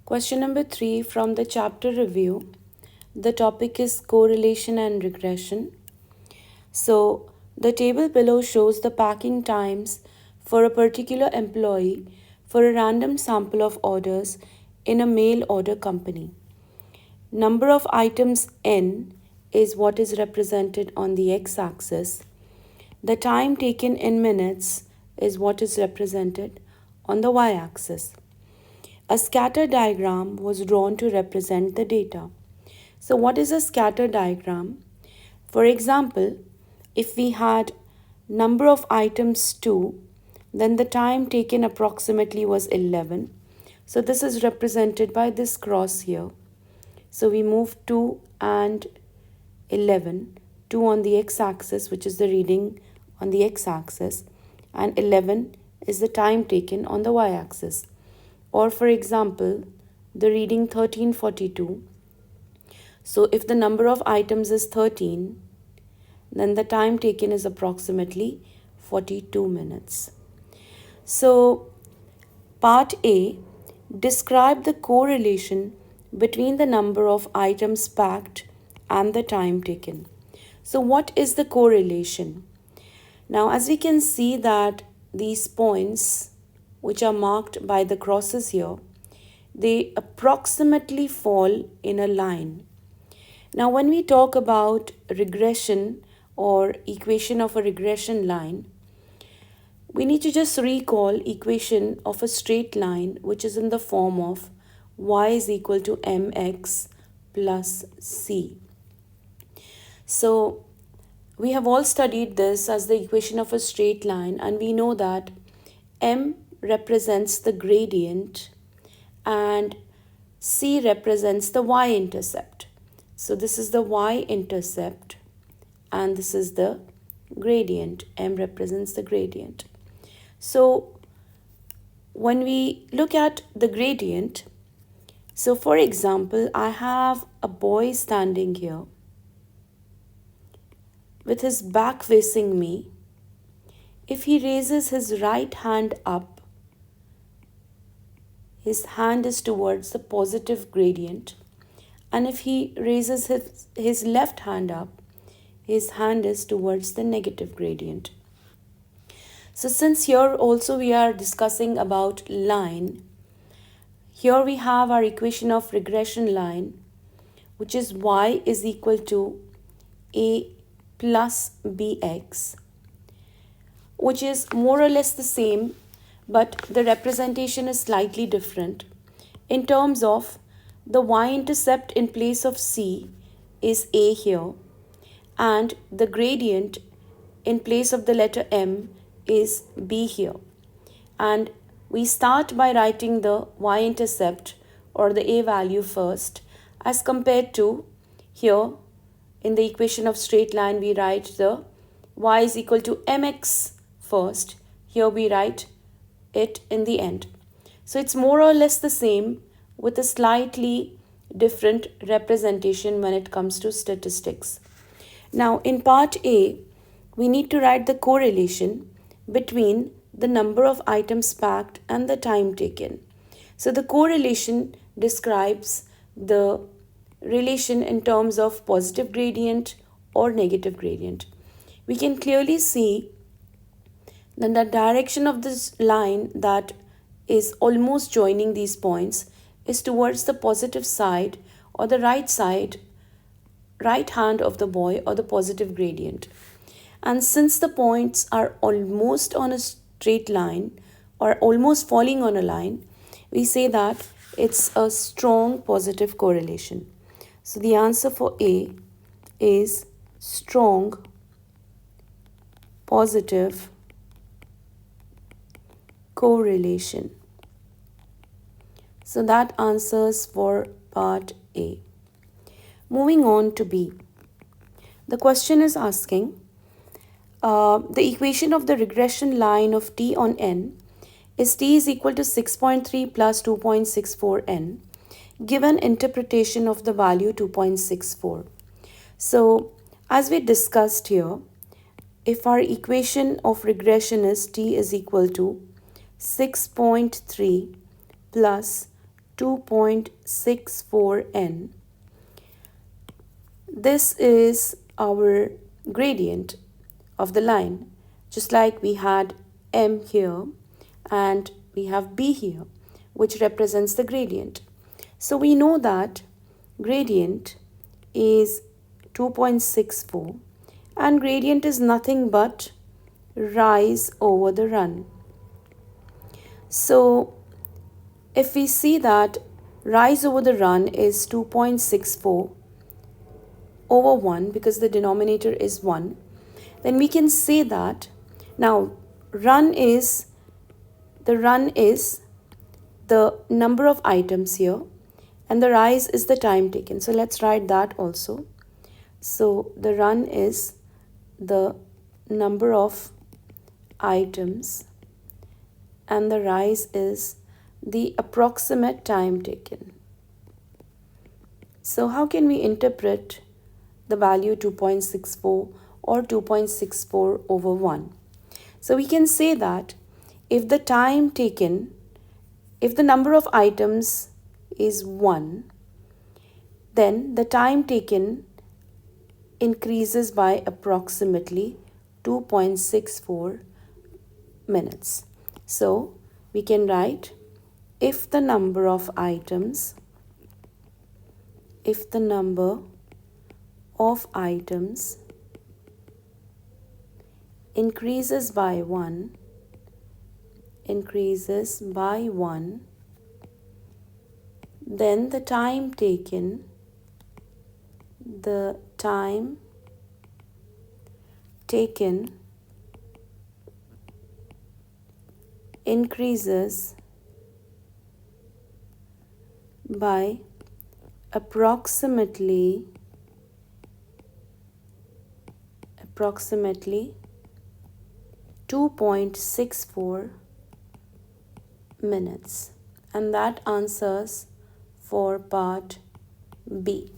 Question number 3 from the chapter review. The topic is correlation and regression. So, the table below shows the packing times for a particular employee for a random sample of orders in a mail order company. Number of items n is what is represented on the x-axis. The time taken in minutes is what is represented on the y-axis. A scatter diagram was drawn to represent the data. So what is a scatter diagram? For example, if we had number of items 2, then the time taken approximately was 11. So this is represented by this cross here. So we move 2 and 11, 2 on the x-axis, which is the reading on the x-axis, and 11 is the time taken on the y-axis. Or for example, the reading 1342. So if the number of items is 13, then the time taken is approximately 42 minutes. So part A, describe the correlation between the number of items packed and the time taken. So what is the correlation? Now as we can see that these points which are marked by the crosses here, they approximately fall in a line. Now when we talk about regression or equation of a regression line, we need to just recall equation of a straight line which is in the form of y is equal to mx plus c. So we have all studied this as the equation of a straight line, and we know that m represents the gradient and c represents the y-intercept. So this is the y-intercept and this is the gradient. M represents the gradient. So when we look at the gradient, so for example, I have a boy standing here with his back facing me. If he raises his right hand up, his hand is towards the positive gradient, and if he raises his left hand up, his hand is towards the negative gradient. So since here also we are discussing about line, here we have our equation of regression line, which is y is equal to a plus bx, which is more or less the same, but the representation is slightly different. In terms of the y-intercept in place of c is a here, and the gradient in place of the letter m is b here. And we start by writing the y-intercept or the a value first, as compared to here in the equation of straight line we write the y is equal to mx first. Here we write it in the end. So it's more or less the same with a slightly different representation when it comes to statistics. Now in part A, we need to write the correlation between the number of items packed and the time taken. So the correlation describes the relation in terms of positive gradient or negative gradient. We can clearly see then the direction of this line that is almost joining these points is towards the positive side or the right side, right hand of the boy, or the positive gradient. And since the points are almost on a straight line or almost falling on a line, we say that it's a strong positive correlation. So the answer for A is strong positive correlation. So that answers for part A. Moving on to B. The question is asking the equation of the regression line of t on n is t is equal to 6.3 plus 2.64 n, given interpretation of the value 2.64. So as we discussed here, if our equation of regression is t is equal to 6.3 plus 2.64 n. This is our gradient of the line, just like we had m here and we have b here, which represents the gradient. So we know that gradient is 2.64 and gradient is nothing but rise over the run. So if we see that rise over the run is 2.64 over 1 because the denominator is 1, then we can say that now the run is the number of items here and the rise is the time taken. So let's write that also. So the run is the number of items and the rise is the approximate time taken. So how can we interpret the value 2.64 or 2.64 over 1? So we can say that if the time taken, if the number of items is 1, then the time taken increases by approximately 2.64 minutes. So we can write if the number of items increases by 1, then the time taken increases by approximately 2.64 minutes. And that answers for part B.